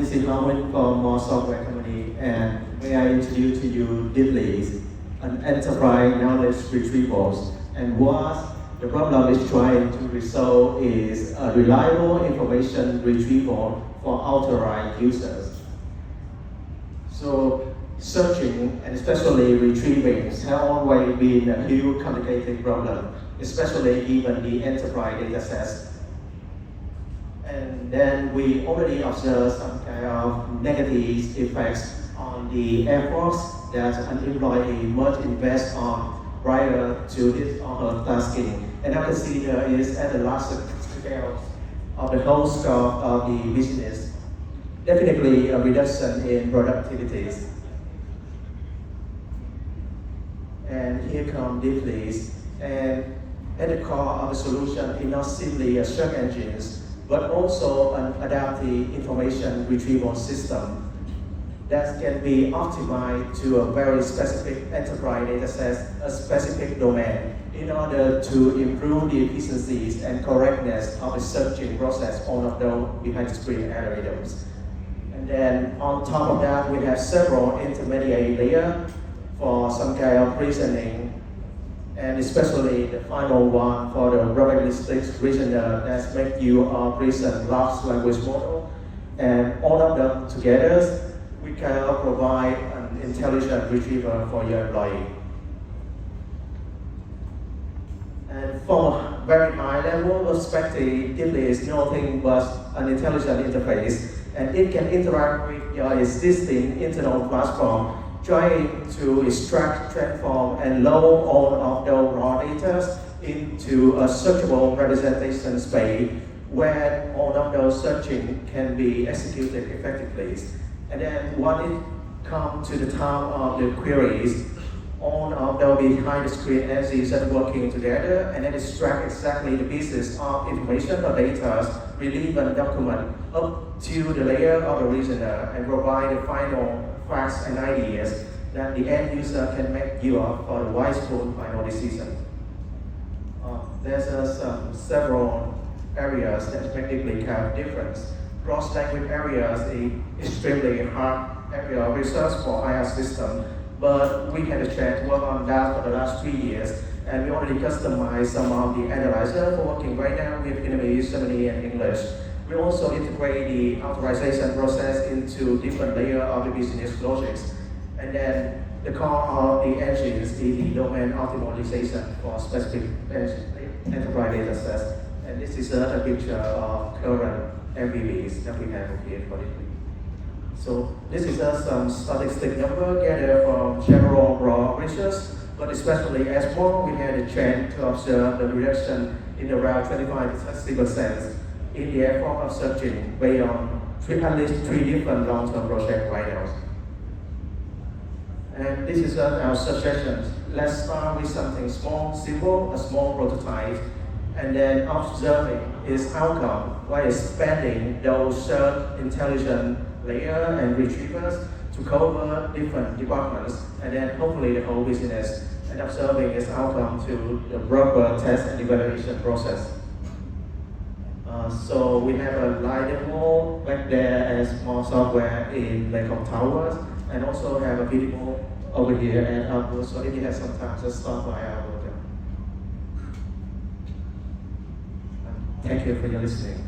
This is Marvin from More Software Company, and may I introduce to you Deepli, an enterprise knowledge retrieval. And what the problem is trying to resolve is a reliable information retrieval for authorized users. So searching and especially retrieving has always been a huge complicated problem, especially given the enterprise data sets. And then we already observed some kind of negative effects on the efforts that an employee must invest on prior to his or her tasking. And I can see there is at the large scale of the whole scope of the business, definitely a reduction in productivity. And here come Deepli. And at the core of the solution is not simply a search engines, but also an adaptive information retrieval system that can be optimized to a very specific enterprise data set, a specific domain, in order to improve the efficiencies and correctness of the searching process on of those behind-the-screen algorithms. And then on top of that, we have several intermediate layers for some kind of reasoning, and especially the final one for the probabilistic reasoner that make you a reason large language model. And all of them together, we can provide an intelligent retriever for your employee. And from a very high level perspective, Deepli is nothing but an intelligent interface, and it can interact with your existing internal platform, trying to extract, transform, and load all of those raw data into a searchable representation space where all of those searching can be executed effectively. And then when it comes to the time of the queries, all of those behind the screen entities are working together and then extract exactly the pieces of information or data, relevant document up to the layer of the reasoner and provide the final facts and ideas that the end user can make use of for the wiseful final decision. There's several areas that practically have difference. Cross-language areas is extremely hard area of research for IR system, but we had a chance to work on that for the last 3 years, and we already customized some of the analyzer for working right now with Vietnamese, Germany, and English. We also integrate the authorization process into different layers of the business logics. And then the core of the engines is the domain optimization for specific enterprise data sets. And this is a picture of current MVPs that we have here for Deepli. So this is some statistic number gathered from general raw research, but especially as well, we had a chance to observe the reduction in around 25 to 60% in the effort of searching based on at least 3 different long-term projects right now. And this is our suggestions. Let's start with something small, simple, a small prototype, and then observing its outcome while expanding those search intelligent layer and retrievers to cover different departments, and then hopefully the whole business, and observing its outcome to the proper test and evaluation process. So we have a light demo back there as more software in Bangkok Towers, and also have a video over here and upload. So if you have some time, just stop by our work. Thank you for your listening.